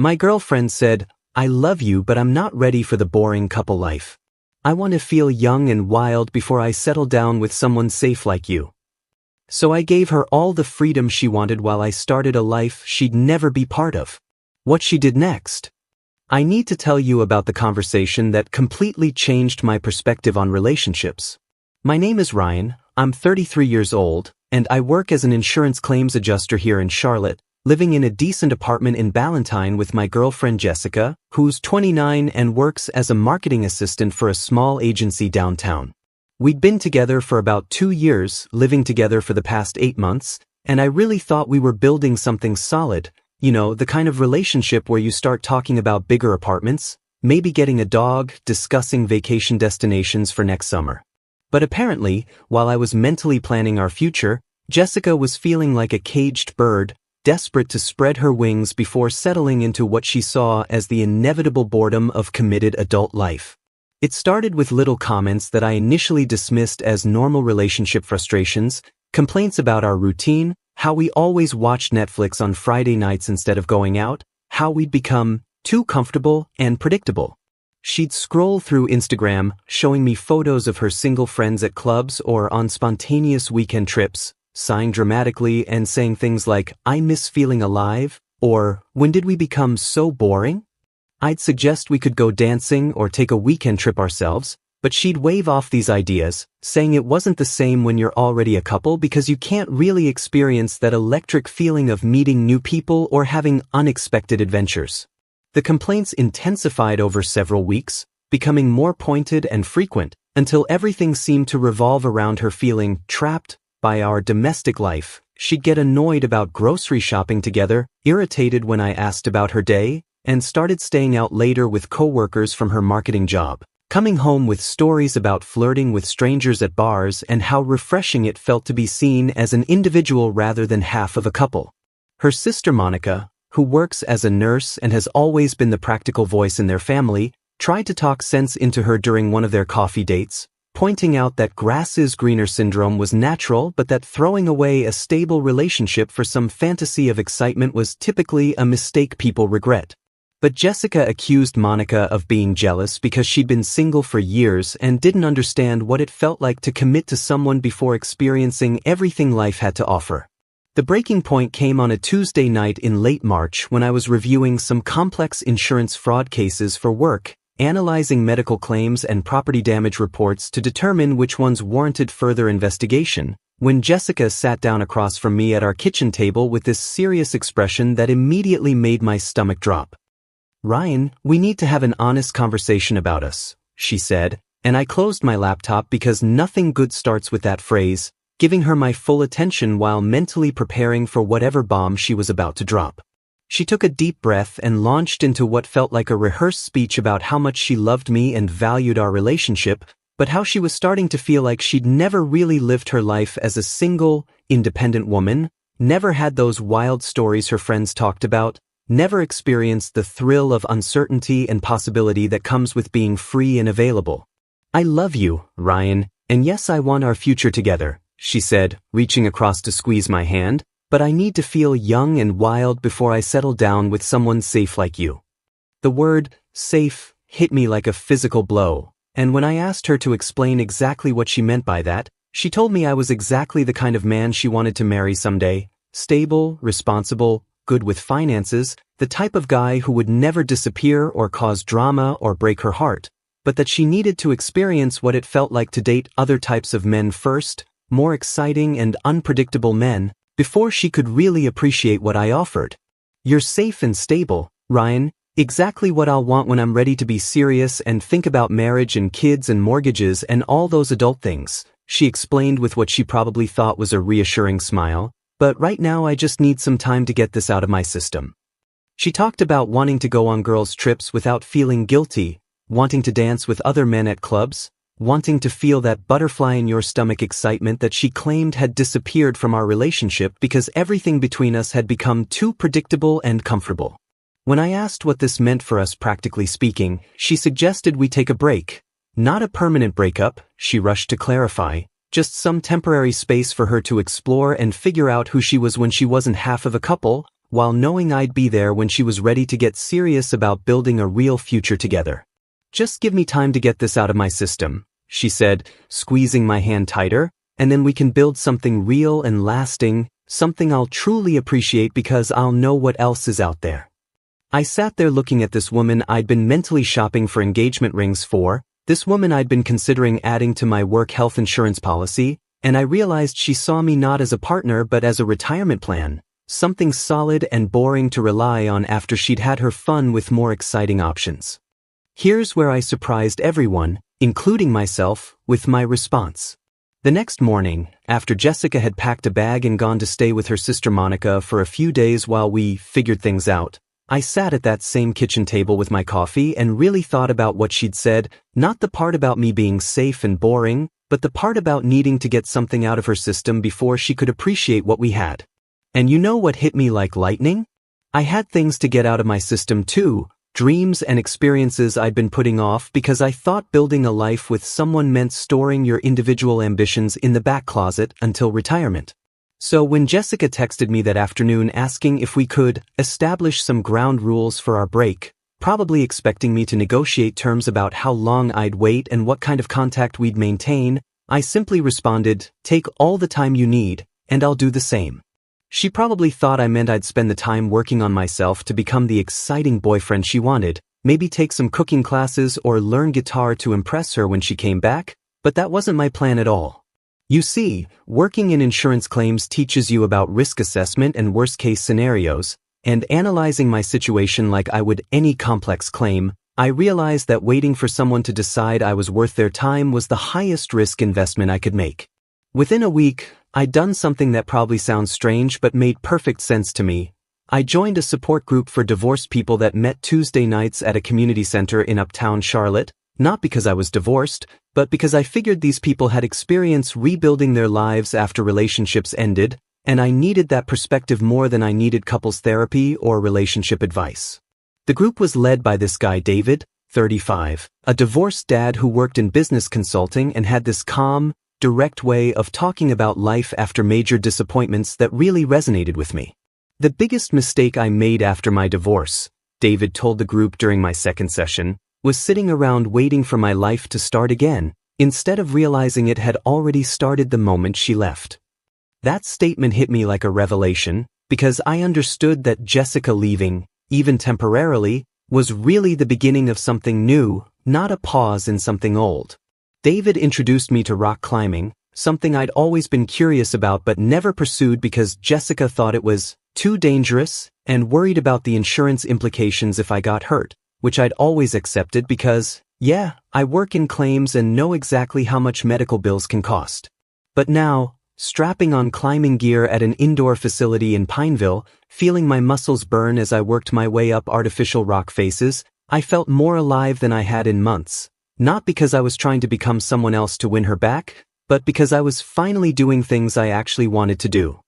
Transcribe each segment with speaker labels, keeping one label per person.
Speaker 1: My girlfriend said, "I love you, but I'm not ready for the boring couple life. I want to feel young and wild before I settle down with someone safe like you." So I gave her all the freedom she wanted while I started a life she'd never be part of. What she did next? I need to tell you about the conversation that completely changed my perspective on relationships. My name is Ryan, I'm 33 years old, and I work as an insurance claims adjuster here in Charlotte, living in a decent apartment in Ballantyne with my girlfriend Jessica, who's 29 and works as a marketing assistant for a small agency downtown. We'd been together for about 2 years, living together for the past 8 months, and I really thought we were building something solid, you know, the kind of relationship where you start talking about bigger apartments, maybe getting a dog, discussing vacation destinations for next summer. But apparently, while I was mentally planning our future, Jessica was feeling like a caged bird, desperate to spread her wings before settling into what she saw as the inevitable boredom of committed adult life. It started with little comments that I initially dismissed as normal relationship frustrations, complaints about our routine, how we always watched Netflix on Friday nights instead of going out, how we'd become too comfortable and predictable. She'd scroll through Instagram, showing me photos of her single friends at clubs or on spontaneous weekend trips, sighing dramatically and saying things like, "I miss feeling alive," or, "When did we become so boring?" I'd suggest we could go dancing or take a weekend trip ourselves, but she'd wave off these ideas, saying it wasn't the same when you're already a couple because you can't really experience that electric feeling of meeting new people or having unexpected adventures. The complaints intensified over several weeks, becoming more pointed and frequent, until everything seemed to revolve around her feeling trapped by our domestic life. She'd get annoyed about grocery shopping together, irritated when I asked about her day, and started staying out later with coworkers from her marketing job, coming home with stories about flirting with strangers at bars and how refreshing it felt to be seen as an individual rather than half of a couple. Her sister Monica, who works as a nurse and has always been the practical voice in their family, tried to talk sense into her during one of their coffee dates, pointing out that grass is greener syndrome was natural but that throwing away a stable relationship for some fantasy of excitement was typically a mistake people regret. But Jessica accused Monica of being jealous because she'd been single for years and didn't understand what it felt like to commit to someone before experiencing everything life had to offer. The breaking point came on a Tuesday night in late March when I was reviewing some complex insurance fraud cases for work, analyzing medical claims and property damage reports to determine which ones warranted further investigation, when Jessica sat down across from me at our kitchen table with this serious expression that immediately made my stomach drop. "Ryan, we need to have an honest conversation about us," she said, and I closed my laptop because nothing good starts with that phrase, giving her my full attention while mentally preparing for whatever bomb she was about to drop. She took a deep breath and launched into what felt like a rehearsed speech about how much she loved me and valued our relationship, but how she was starting to feel like she'd never really lived her life as a single, independent woman, never had those wild stories her friends talked about, never experienced the thrill of uncertainty and possibility that comes with being free and available. "I love you, Ryan, and yes, I want our future together," she said, reaching across to squeeze my hand, "but I need to feel young and wild before I settle down with someone safe like you." The word safe hit me like a physical blow, and when I asked her to explain exactly what she meant by that, she told me I was exactly the kind of man she wanted to marry someday, stable, responsible, good with finances, the type of guy who would never disappear or cause drama or break her heart, but that she needed to experience what it felt like to date other types of men first, more exciting and unpredictable men, before she could really appreciate what I offered. "You're safe and stable, Ryan, exactly what I'll want when I'm ready to be serious and think about marriage and kids and mortgages and all those adult things," she explained with what she probably thought was a reassuring smile, "but right now I just need some time to get this out of my system." She talked about wanting to go on girls' trips without feeling guilty, wanting to dance with other men at clubs, wanting to feel that butterfly in your stomach excitement that she claimed had disappeared from our relationship because everything between us had become too predictable and comfortable. When I asked what this meant for us practically speaking, she suggested we take a break. Not a permanent breakup, she rushed to clarify, just some temporary space for her to explore and figure out who she was when she wasn't half of a couple, while knowing I'd be there when she was ready to get serious about building a real future together. "Just give me time to get this out of my system," she said, squeezing my hand tighter, "and then we can build something real and lasting, something I'll truly appreciate because I'll know what else is out there." I sat there looking at this woman I'd been mentally shopping for engagement rings for, this woman I'd been considering adding to my work health insurance policy, and I realized she saw me not as a partner but as a retirement plan, something solid and boring to rely on after she'd had her fun with more exciting options. Here's where I surprised everyone, including myself, with my response. The next morning, after Jessica had packed a bag and gone to stay with her sister Monica for a few days while we figured things out, I sat at that same kitchen table with my coffee and really thought about what she'd said, not the part about me being safe and boring, but the part about needing to get something out of her system before she could appreciate what we had. And you know what hit me like lightning? I had things to get out of my system too, dreams and experiences I'd been putting off because I thought building a life with someone meant storing your individual ambitions in the back closet until retirement. So when Jessica texted me that afternoon asking if we could establish some ground rules for our break, probably expecting me to negotiate terms about how long I'd wait and what kind of contact we'd maintain, I simply responded, "Take all the time you need, and I'll do the same." She probably thought I meant I'd spend the time working on myself to become the exciting boyfriend she wanted, maybe take some cooking classes or learn guitar to impress her when she came back, but that wasn't my plan at all. You see, working in insurance claims teaches you about risk assessment and worst-case scenarios, and analyzing my situation like I would any complex claim, I realized that waiting for someone to decide I was worth their time was the highest risk investment I could make. Within a week, I'd done something that probably sounds strange but made perfect sense to me. I joined a support group for divorced people that met Tuesday nights at a community center in Uptown Charlotte, not because I was divorced, but because I figured these people had experience rebuilding their lives after relationships ended, and I needed that perspective more than I needed couples therapy or relationship advice. The group was led by this guy David, 35, a divorced dad who worked in business consulting and had this calm, direct way of talking about life after major disappointments that really resonated with me. "The biggest mistake I made after my divorce," David told the group during my second session, "was sitting around waiting for my life to start again, instead of realizing it had already started the moment she left." That statement hit me like a revelation, because I understood that Jessica leaving, even temporarily, was really the beginning of something new, not a pause in something old. David introduced me to rock climbing, something I'd always been curious about but never pursued because Jessica thought it was too dangerous and worried about the insurance implications if I got hurt, which I'd always accepted because, yeah, I work in claims and know exactly how much medical bills can cost. But now, strapping on climbing gear at an indoor facility in Pineville, feeling my muscles burn as I worked my way up artificial rock faces, I felt more alive than I had in months. Not because I was trying to become someone else to win her back, but because I was finally doing things I actually wanted to do.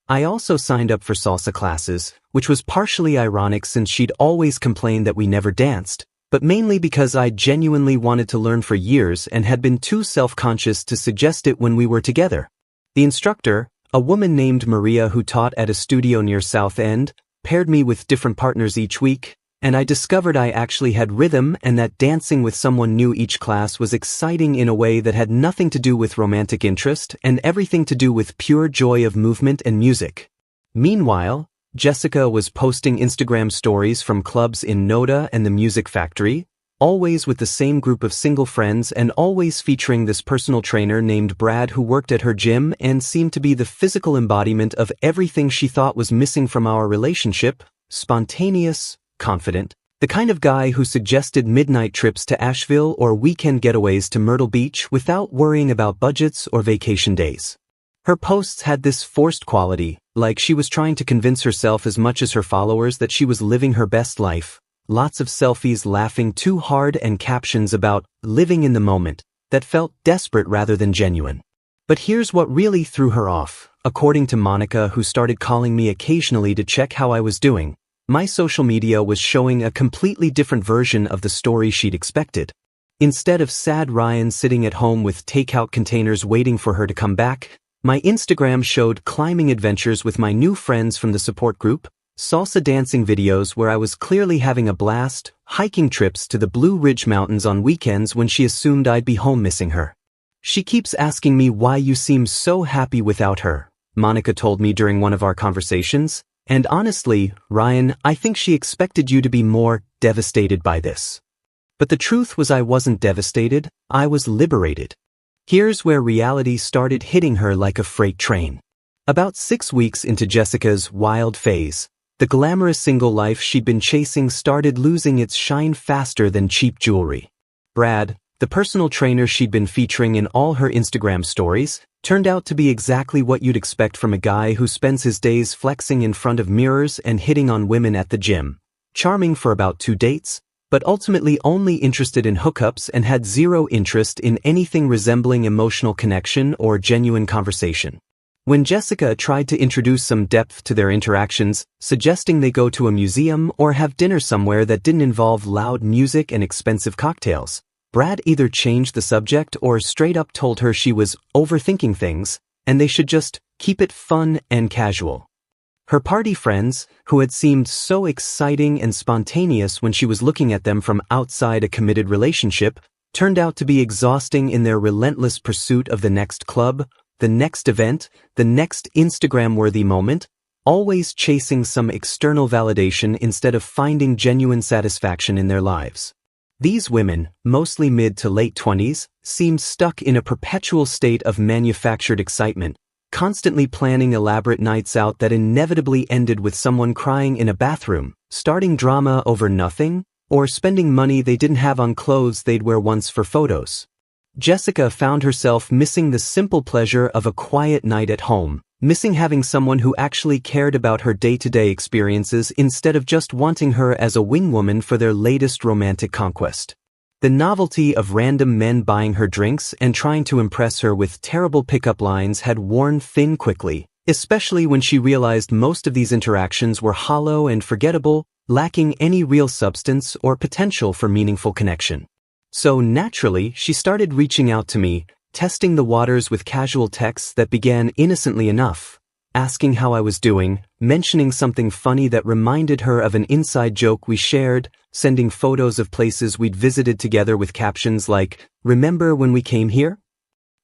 Speaker 1: I also signed up for salsa classes, which was partially ironic since she'd always complained that we never danced, but mainly because I genuinely wanted to learn for years and had been too self-conscious to suggest it when we were together. The instructor, a woman named Maria who taught at a studio near South End, paired me with different partners each week, and I discovered I actually had rhythm and that dancing with someone new each class was exciting in a way that had nothing to do with romantic interest and everything to do with pure joy of movement and music. Meanwhile, Jessica was posting Instagram stories from clubs in Noda and the Music Factory, always with the same group of single friends and always featuring this personal trainer named Brad who worked at her gym and seemed to be the physical embodiment of everything she thought was missing from our relationship: spontaneous, confident, the kind of guy who suggested midnight trips to Asheville or weekend getaways to Myrtle Beach without worrying about budgets or vacation days. Her posts had this forced quality, like she was trying to convince herself as much as her followers that she was living her best life. Lots of selfies laughing too hard and captions about living in the moment that felt desperate rather than genuine. But here's what really threw her off. According to Monica, who started calling me occasionally to check how I was doing, my social media was showing a completely different version of the story she'd expected. Instead of sad Ryan sitting at home with takeout containers waiting for her to come back, my Instagram showed climbing adventures with my new friends from the support group, salsa dancing videos where I was clearly having a blast, hiking trips to the Blue Ridge Mountains on weekends when she assumed I'd be home missing her. She keeps asking me why you seem so happy without her, Monica told me during one of our conversations, and honestly, Ryan, I think she expected you to be more devastated by this. But the truth was I wasn't devastated, I was liberated. Here's where reality started hitting her like a freight train. About 6 weeks into Jessica's wild phase, the glamorous single life she'd been chasing started losing its shine faster than cheap jewelry. Brad, the personal trainer she'd been featuring in all her Instagram stories, turned out to be exactly what you'd expect from a guy who spends his days flexing in front of mirrors and hitting on women at the gym. Charming for about 2 dates, but ultimately only interested in hookups and had zero interest in anything resembling emotional connection or genuine conversation. When Jessica tried to introduce some depth to their interactions, suggesting they go to a museum or have dinner somewhere that didn't involve loud music and expensive cocktails, Brad either changed the subject or straight up told her she was overthinking things, and they should just keep it fun and casual. Her party friends, who had seemed so exciting and spontaneous when she was looking at them from outside a committed relationship, turned out to be exhausting in their relentless pursuit of the next club, the next event, the next Instagram-worthy moment, always chasing some external validation instead of finding genuine satisfaction in their lives. These women, mostly mid to late 20s, seemed stuck in a perpetual state of manufactured excitement, constantly planning elaborate nights out that inevitably ended with someone crying in a bathroom, starting drama over nothing, or spending money they didn't have on clothes they'd wear once for photos. Jessica found herself missing the simple pleasure of a quiet night at home, missing having someone who actually cared about her day-to-day experiences instead of just wanting her as a wingwoman for their latest romantic conquest. The novelty of random men buying her drinks and trying to impress her with terrible pickup lines had worn thin quickly, especially when she realized most of these interactions were hollow and forgettable, lacking any real substance or potential for meaningful connection. So naturally, she started reaching out to me, testing the waters with casual texts that began innocently enough, asking how I was doing, mentioning something funny that reminded her of an inside joke we shared, sending photos of places we'd visited together with captions like, "Remember when we came here?"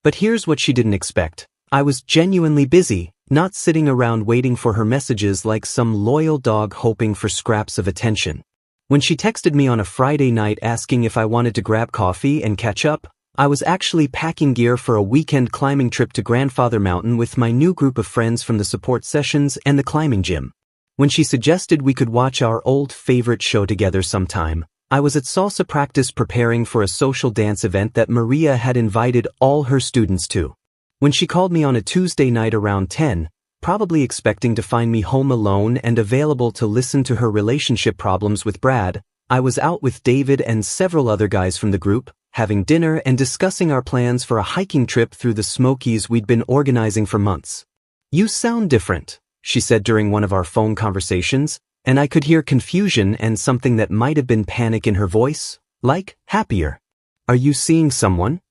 Speaker 1: But here's what she didn't expect. I was genuinely busy, not sitting around waiting for her messages like some loyal dog hoping for scraps of attention. When she texted me on a Friday night asking if I wanted to grab coffee and catch up, I was actually packing gear for a weekend climbing trip to Grandfather Mountain with my new group of friends from the support sessions and the climbing gym. When she suggested we could watch our old favorite show together sometime, I was at salsa practice preparing for a social dance event that Maria had invited all her students to. When she called me on a Tuesday night around 10, probably expecting to find me home alone and available to listen to her relationship problems with Brad, I was out with David and several other guys from the group, having dinner and discussing our plans for a hiking trip through the Smokies we'd been organizing for months. "You sound different," she said during one of our phone conversations, and I could hear confusion and something that might have been panic in her voice, like, happier. "Are you seeing someone?"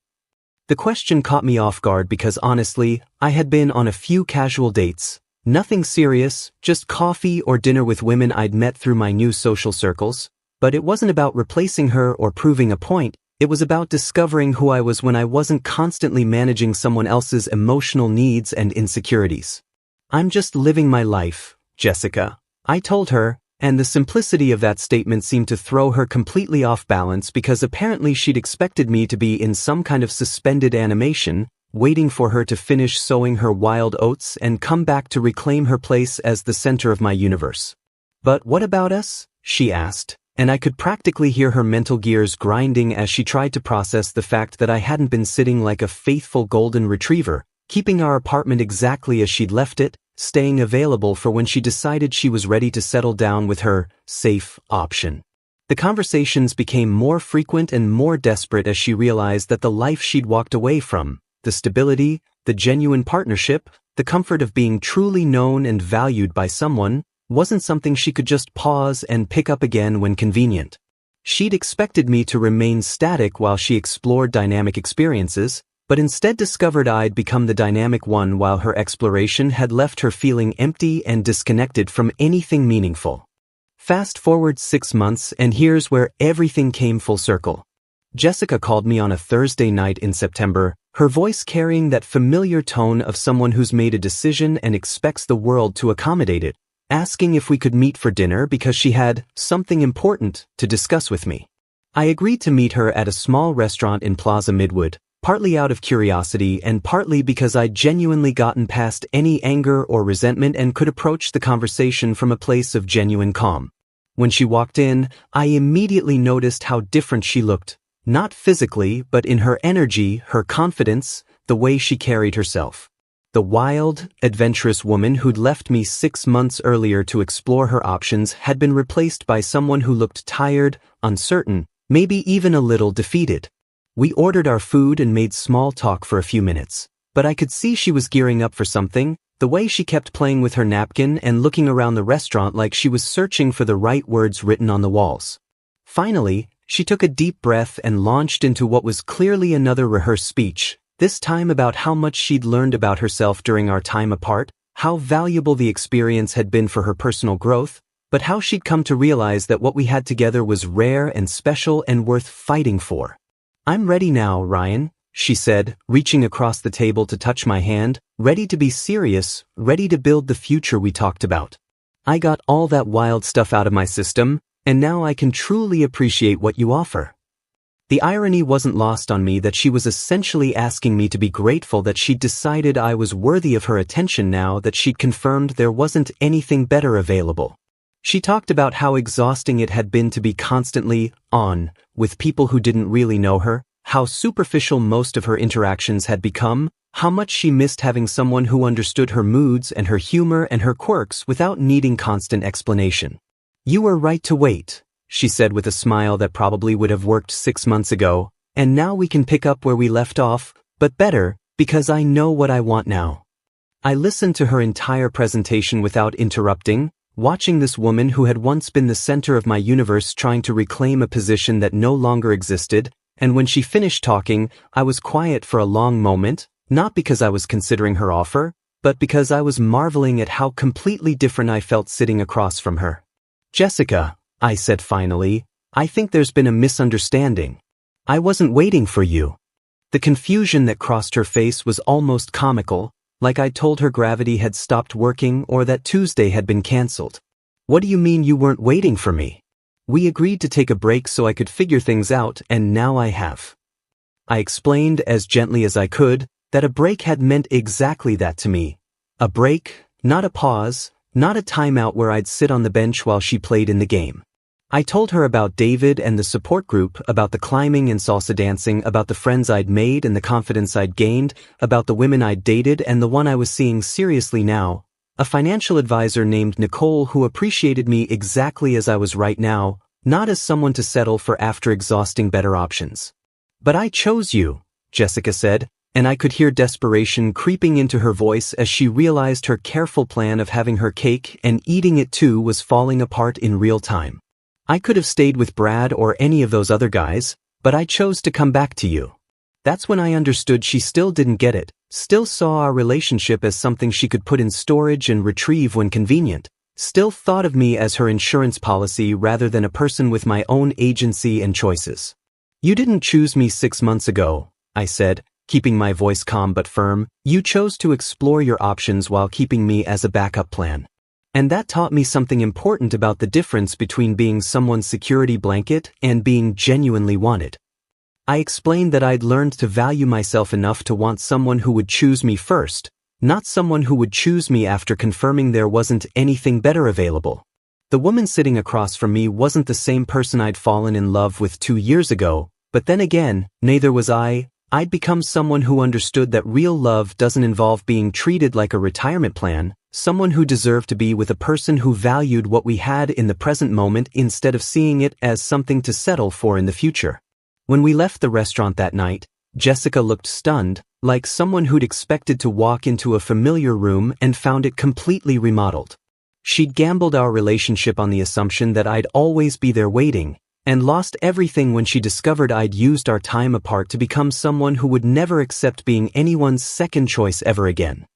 Speaker 1: The question caught me off guard because honestly, I had been on a few casual dates, nothing serious, just coffee or dinner with women I'd met through my new social circles, but it wasn't about replacing her or proving a point. It was about discovering who I was when I wasn't constantly managing someone else's emotional needs and insecurities. "I'm just living my life, Jessica," I told her, and the simplicity of that statement seemed to throw her completely off balance because apparently she'd expected me to be in some kind of suspended animation, waiting for her to finish sowing her wild oats and come back to reclaim her place as the center of my universe. "But what about us?" she asked. And I could practically hear her mental gears grinding as she tried to process the fact that I hadn't been sitting like a faithful golden retriever, keeping our apartment exactly as she'd left it, staying available for when she decided she was ready to settle down with her safe option. The conversations became more frequent and more desperate as she realized that the life she'd walked away from, the stability, the genuine partnership, the comfort of being truly known and valued by someone, wasn't something she could just pause and pick up again when convenient. She'd expected me to remain static while she explored dynamic experiences, but instead discovered I'd become the dynamic one while her exploration had left her feeling empty and disconnected from anything meaningful. Fast forward 6 months and here's where everything came full circle. Jessica called me on a Thursday night in September, her voice carrying that familiar tone of someone who's made a decision and expects the world to accommodate it, asking if we could meet for dinner because she had something important to discuss with me. I agreed to meet her at a small restaurant in Plaza Midwood, partly out of curiosity and partly because I'd genuinely gotten past any anger or resentment and could approach the conversation from a place of genuine calm. When she walked in, I immediately noticed how different she looked. Not physically, but in her energy, her confidence, the way she carried herself. The wild, adventurous woman who'd left me 6 months earlier to explore her options had been replaced by someone who looked tired, uncertain, maybe even a little defeated. We ordered our food and made small talk for a few minutes, but I could see she was gearing up for something, the way she kept playing with her napkin and looking around the restaurant like she was searching for the right words written on the walls. Finally, she took a deep breath and launched into what was clearly another rehearsed speech, this time about how much she'd learned about herself during our time apart, how valuable the experience had been for her personal growth, but how she'd come to realize that what we had together was rare and special and worth fighting for. "I'm ready now, Ryan," she said, reaching across the table to touch my hand, ready to be serious, ready to build the future we talked about. I got all that wild stuff out of my system, and now I can truly appreciate what you offer. The irony wasn't lost on me that she was essentially asking me to be grateful that she'd decided I was worthy of her attention now that she'd confirmed there wasn't anything better available. She talked about how exhausting it had been to be constantly on with people who didn't really know her, how superficial most of her interactions had become, how much she missed having someone who understood her moods and her humor and her quirks without needing constant explanation. "You were right to wait," she said with a smile that probably would have worked 6 months ago, "and now we can pick up where we left off, but better, because I know what I want now." I listened to her entire presentation without interrupting, watching this woman who had once been the center of my universe trying to reclaim a position that no longer existed, and when she finished talking, I was quiet for a long moment, not because I was considering her offer, but because I was marveling at how completely different I felt sitting across from her. "Jessica," I said finally, "I think there's been a misunderstanding. I wasn't waiting for you." The confusion that crossed her face was almost comical, like I'd told her gravity had stopped working or that Tuesday had been cancelled. "What do you mean you weren't waiting for me? We agreed to take a break so I could figure things out, and now I have." I explained as gently as I could that a break had meant exactly that to me. A break, not a pause, not a timeout where I'd sit on the bench while she played in the game. I told her about David and the support group, about the climbing and salsa dancing, about the friends I'd made and the confidence I'd gained, about the women I'd dated and the one I was seeing seriously now, a financial advisor named Nicole who appreciated me exactly as I was right now, not as someone to settle for after exhausting better options. "But I chose you," Jessica said, and I could hear desperation creeping into her voice as she realized her careful plan of having her cake and eating it too was falling apart in real time. "I could have stayed with Brad or any of those other guys, but I chose to come back to you." That's when I understood she still didn't get it, still saw our relationship as something she could put in storage and retrieve when convenient, still thought of me as her insurance policy rather than a person with my own agency and choices. "You didn't choose me 6 months ago," I said, keeping my voice calm but firm. "You chose to explore your options while keeping me as a backup plan. And that taught me something important about the difference between being someone's security blanket and being genuinely wanted." I explained that I'd learned to value myself enough to want someone who would choose me first, not someone who would choose me after confirming there wasn't anything better available. The woman sitting across from me wasn't the same person I'd fallen in love with 2 years ago, but then again, neither was I. I'd become someone who understood that real love doesn't involve being treated like a retirement plan, someone who deserved to be with a person who valued what we had in the present moment instead of seeing it as something to settle for in the future. When we left the restaurant that night, Jessica looked stunned, like someone who'd expected to walk into a familiar room and found it completely remodeled. She'd gambled our relationship on the assumption that I'd always be there waiting, and lost everything when she discovered I'd used our time apart to become someone who would never accept being anyone's second choice ever again.